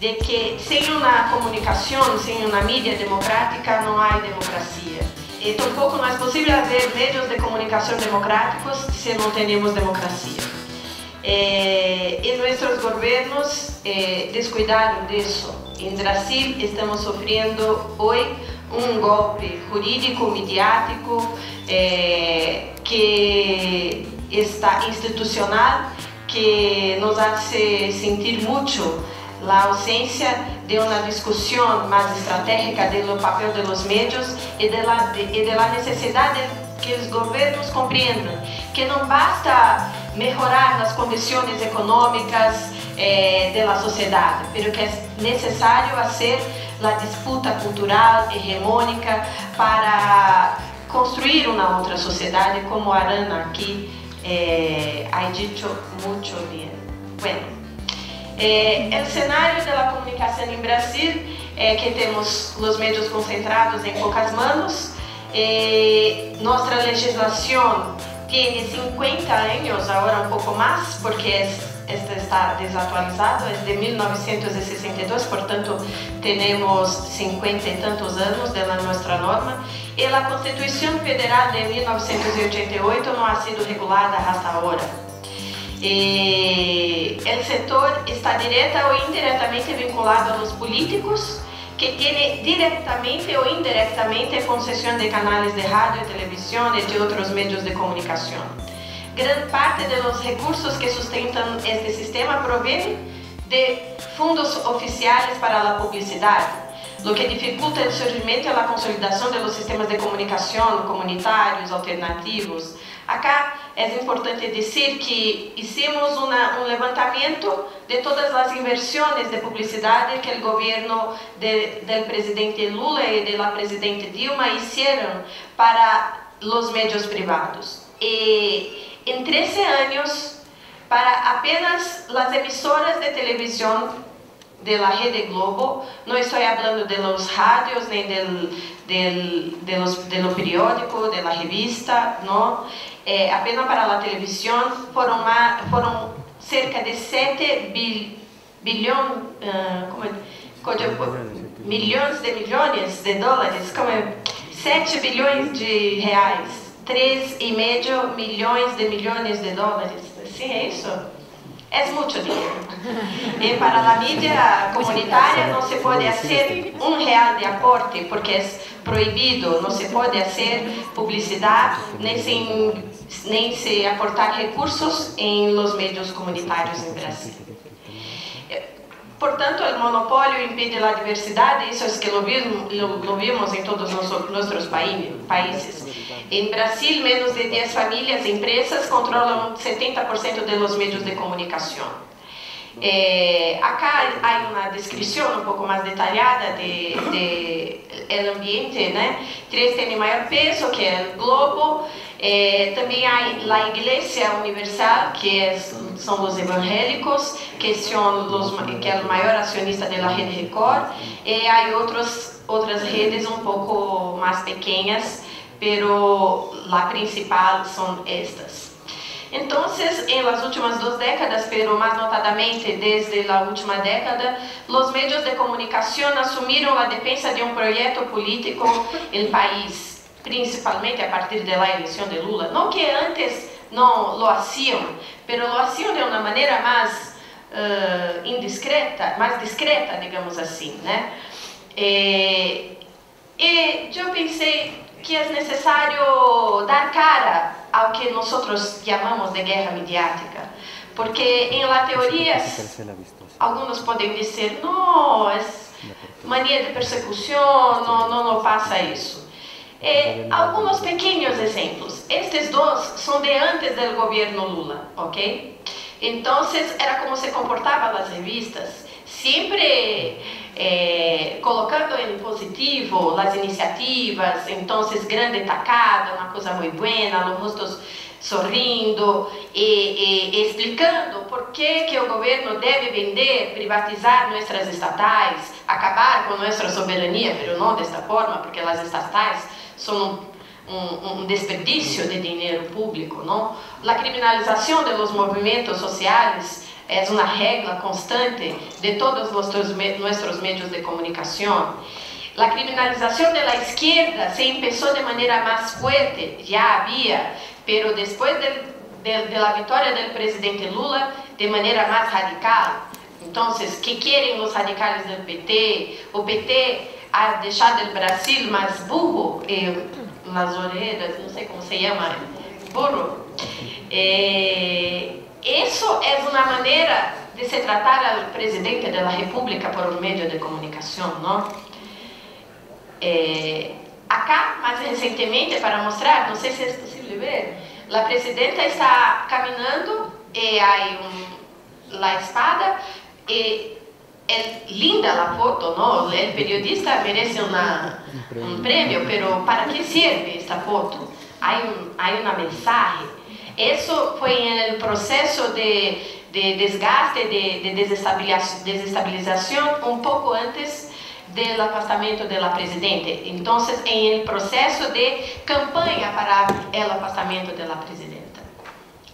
de que sem uma comunicação, sem uma mídia democrática, não há democracia. E tampouco não é possível haver meios de comunicação democráticos se não temos democracia. E nossos governos descuidaram disso. Em Brasil, estamos sofrendo hoje um golpe jurídico, midiático, que está institucional, que nos hace sentir muito a ausência de uma discussão mais estratégica do papel dos meios e da necessidade que os governos compreendam que não basta melhorar as condições econômicas da sociedade, mas que é necessário fazer a disputa cultural hegemônica para construir uma outra sociedade, como Arana aqui ha dicho muito bem. Bueno, o cenário da comunicação em Brasil é que temos os meios concentrados em poucas mãos. Nossa legislação tem 50 anos, agora um pouco mais, porque esta está desatualizada, é de 1962, portanto, temos 50 e tantos anos da nossa norma. E a Constituição Federal de 1988 não ha sido regulada até agora. O setor está direta ou indiretamente vinculado a los políticos, que tem diretamente ou indiretamente concessão de canais de rádio e televisão e de outros meios de comunicação. Grande parte dos recursos que sustentam este sistema provém de fundos oficiais para a publicidade, o que dificulta o surgimento e a consolidação dos sistemas de comunicação comunitários alternativos. Acá é importante dizer que hicimos um levantamento de todas as inversões de publicidade que o governo do presidente Lula e da presidente Dilma fizeram para os meios privados. E em 13 anos, para apenas as emissoras de televisão de la Rede Globo, não estou falando de los rádios, nem do periódico, de la revista, não. Apenas para a televisão foram cerca de 7 milhões de dólares, 7 bilhões de reais, 3,5 milhões de dólares. Sim, é isso? É muito dinheiro. E para a mídia comunitária não se pode fazer R$1 de aporte, porque é proibido, não se pode fazer publicidade, nem se aportar recursos em los meios comunitários em Brasil. Portanto, o monopólio impede a diversidade, isso é que lo vimos em todos os nossos países. Em Brasil, menos de 10 famílias e empresas controlam 70% dos meios de comunicação. Acá há uma descrição um pouco mais detalhada do ambiente, né? 3 tem maior peso, que é o Globo. Também há a Igreja Universal, que são os evangélicos, que é o maior acionista da Rede Record. E há outras redes um pouco mais pequenas, pero a principal são estas. Então, em las últimas 2 décadas, pero mais notadamente desde a última década, os meios de comunicação assumiram a defesa de projeto político no país, principalmente a partir da eleição de Lula. Não que antes não lo hacían, pero lo hacían de uma maneira mais indiscreta, mais discreta, digamos assim, né? E eu pensei que é necessário dar cara ao que nós chamamos de guerra midiática, porque em la teoria alguns podem dizer, não, é mania de persecução, não passa isso. Alguns pequenos exemplos. Estes 2 são de antes do governo Lula, ok? Então, era como se comportavam as revistas, sempre colocando em positivo as iniciativas, então, grande tacada, uma coisa muito boa, os rostos sorrindo e explicando por que o governo deve vender, privatizar nossas estatais, acabar com nossa soberania, mas não desta forma, porque as estatais são um desperdício de dinheiro público, não? A criminalização dos movimentos sociais es una regla constante de todos nuestros medios de comunicación. La criminalización de la izquierda se empezó de manera más fuerte, ya había, pero después de la victoria del presidente Lula, de manera más radical. Entonces, ¿qué quieren los radicales del PT? O PT ha dejado el Brasil más burro, las orejas, no sé cómo se llama, burro. Eso es una manera de se tratar al presidente de la República por un medio de comunicación, ¿no? Acá, más recientemente, para mostrar, no sé si es posible ver, la presidenta está caminando y hay la espada y es linda la foto, ¿no? El periodista merece un premio, pero ¿para qué sirve esta foto? Hay una mensaje. Eso fue en el proceso de desgaste, de desestabilización un poco antes del afastamento de la presidenta. Entonces, en el proceso de campaña para el afastamento de la presidenta.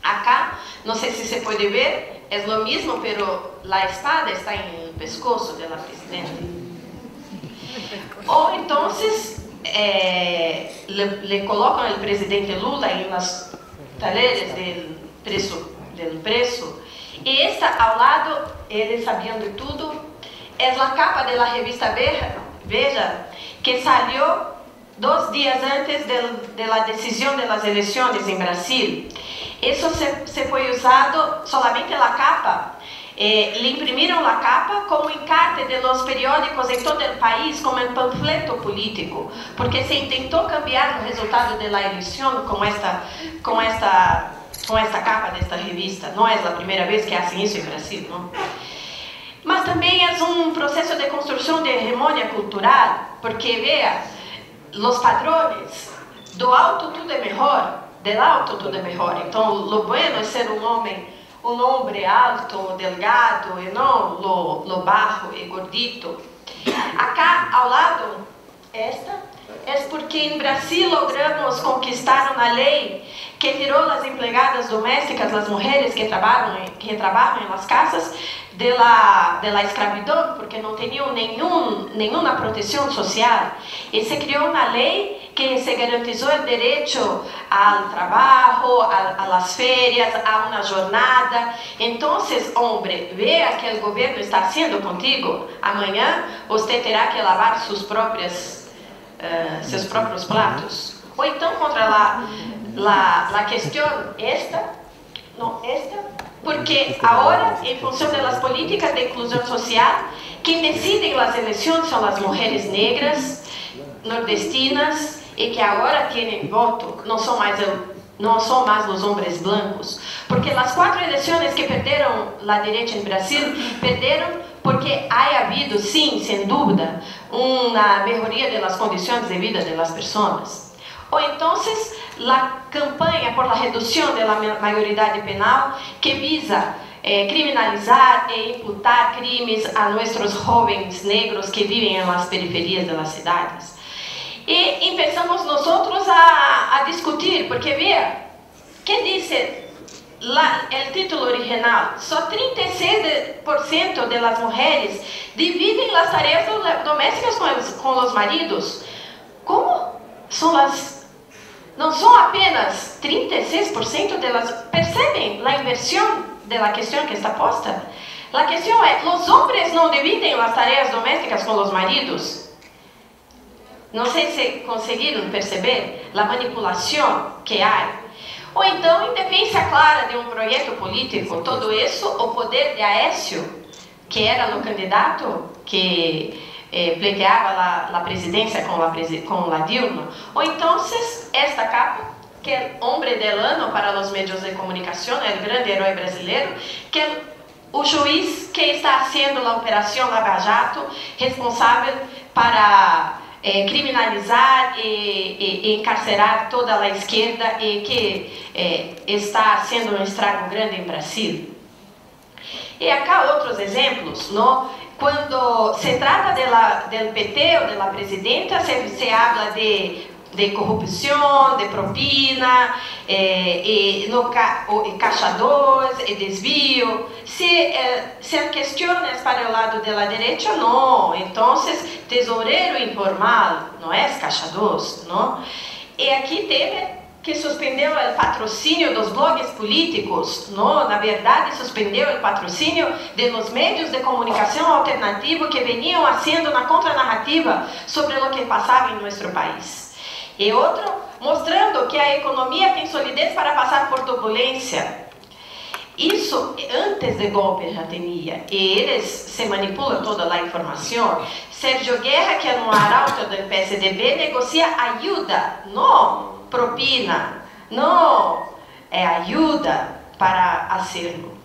Acá, no sé si se puede ver, es lo mismo, pero la espada está en el pescozo de la presidenta. O entonces, le colocan al presidente Lula en las talheres del preso. Y esta al lado, ele sabiendo tudo, es la capa de la revista Veja, que salió 2 días antes de la decisión de las elecciones en Brasil. Eso se fue usado solamente la capa. Le imprimieron la capa como encarte de los periódicos en todo el país, como un panfleto político, porque se intentó cambiar el resultado de la elección con esta capa de esta revista. No es la primera vez que hacen eso en Brasil, ¿no? Mas também é processo de construção de hegemonia cultural, porque, vea, os padrões do alto tudo é melhor, del alto tudo é melhor. Então, lo bueno é ser um homem alto, delgado, e não lo bajo e gordito. Acá, ao lado, esta, é porque em Brasil logramos conquistar uma lei que tirou as empregadas domésticas, as mulheres que trabalham em las casas, de la escravidão, porque não tinham nenhuma proteção social. E se criou uma lei que se garantizou o direito ao trabalho, a las férias, a uma jornada. Então, homem, vea que o governo está haciendo contigo. Amanhã você terá que lavar seus próprios platos. Ou então, contra la questão esta, porque agora, em função das políticas de inclusão social, quem decidem as eleições são as mulheres negras, nordestinas, e que agora têm voto, não são mais os homens blancos. Porque as 4 eleições que perderam a direita em Brasil, perderam porque há havido, sim, sem dúvida, uma melhoria das condições de vida das pessoas. Ou então, a campanha por la redução da maioridade penal, que visa criminalizar e imputar crimes a nossos jovens negros que vivem nas periferias das cidades. E começamos nós a discutir, porque vea, que diz o título original? Só 36% das mulheres dividem as tarefas domésticas com os maridos. Como? Não são apenas 36% delas. Percebem a inversão da questão que está posta? A questão é: os homens não dividem as tarefas domésticas com os maridos? Não sei se conseguiram perceber a manipulação que há. Ou então, independência clara de um projeto político. Todo isso, o poder de Aécio, que era o candidato que pleiteava a presidência com a Dilma. Ou então, esta capa, que é homem del ano para os meios de comunicação, é o grande herói brasileiro, que é o juiz que está fazendo a operação Lava Jato, responsável para criminalizar e encarcerar toda a esquerda e que está sendo um estrago grande em Brasil. E acá outros exemplos, não? Quando se trata do PT ou da presidenta, se habla de de corrupção, de propina, caixa 2, desvio. Se a questão é para o lado da direita, não. Então, tesoureiro informal não é caixa 2, não? E aqui teve que suspendeu o patrocínio dos blogs políticos, não? Na verdade, suspendeu o patrocínio dos meios de comunicação alternativo que vinham fazendo na contranarrativa sobre o que passava em nosso país. E outro, mostrando que a economia tem solidez para passar por turbulência. Isso antes do golpe já tinha. E eles se manipulam toda a informação. Sérgio Guerra, que é um arauto do PSDB, negocia ajuda, não propina, não ajuda para fazê-lo.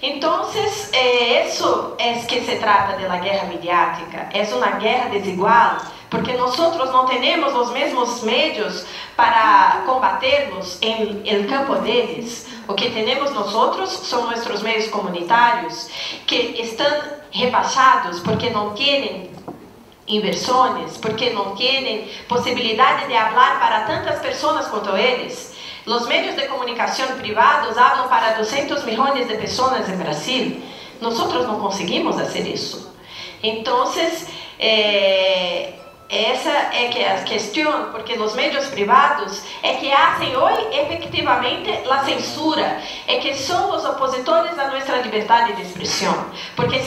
Então, isso é que se trata da guerra mediática. É uma guerra desigual, porque nós não temos os mesmos meios para combatermos no campo deles. O que temos nós são nossos meios comunitários, que estão rebaixados porque não têm inversões, porque não têm possibilidade de falar para tantas pessoas quanto eles. Os meios de comunicação privados falam para 200 milhões de pessoas no Brasil. Nós não conseguimos fazer isso. Então, essa é que é a questão, porque os meios privados é que fazem hoje efetivamente a censura, é que são os opositores à nossa liberdade de expressão, porque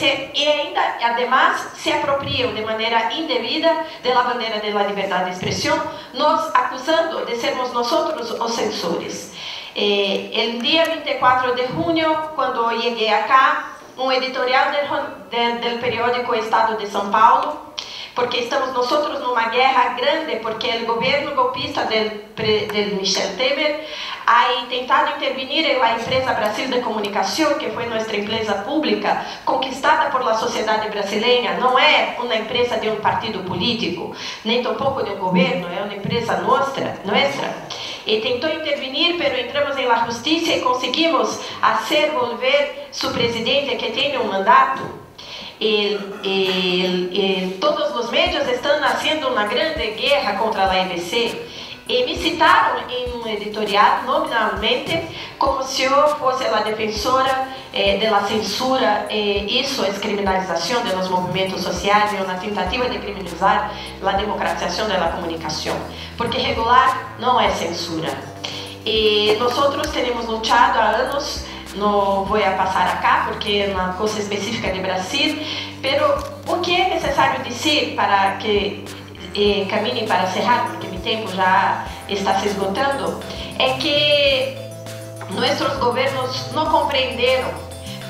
además se apropriam de maneira indevida da bandeira da liberdade de expressão, nos acusando de sermos nós os censores. El dia 24 de junho, quando cheguei acá, um editorial do periódico Estado de São Paulo, porque estamos nós numa guerra grande, porque o governo golpista de Michel Temer ha tentado intervenir na empresa Brasil de Comunicação, que foi nossa empresa pública, conquistada por la sociedade brasileira. Não é uma empresa de um partido político, nem tampouco de um governo, é uma empresa nossa. E tentou intervenir, mas entramos na justiça e conseguimos fazer volver seu presidente, que tem um mandato. Todos os meios estão fazendo uma grande guerra contra a EBC e me citaram em um editorial nominalmente como se eu fosse a defensora da censura. Isso é criminalização dos movimentos sociais, é uma tentativa de criminalizar a democratização da comunicação, porque regular não é censura. E nós temos lutado há anos. Não vou passar acá porque é uma coisa específica de Brasil, mas o que é necessário dizer para que caminhe para cerrar, porque meu tempo já está se esgotando, é que nossos governos não compreenderam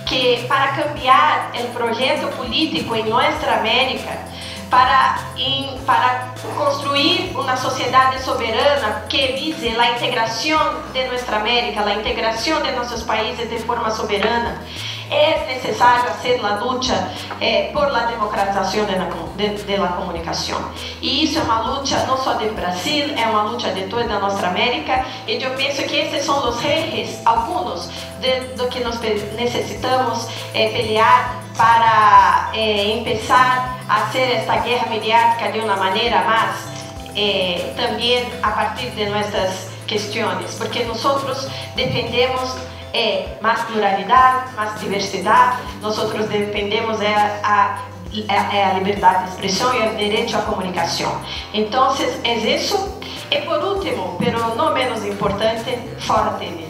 que para cambiar o projeto político em nossa América, para construir uma sociedade soberana que vise a integração de nossa América, a integração de nossos países de forma soberana, é necessário fazer a luta por la democratização da comunicação. E isso é uma luta não só do Brasil, é uma luta de toda a nossa América. E eu penso que esses são os ejes, alguns do que nós necessitamos pelear para começar a fazer esta guerra mediática de uma maneira mais também a partir de nossas questões, porque nós defendemos mais pluralidade, mais diversidade, nós defendemos a liberdade de expressão e o direito à comunicação. Então, é isso. E por último, mas não menos importante, fora deles.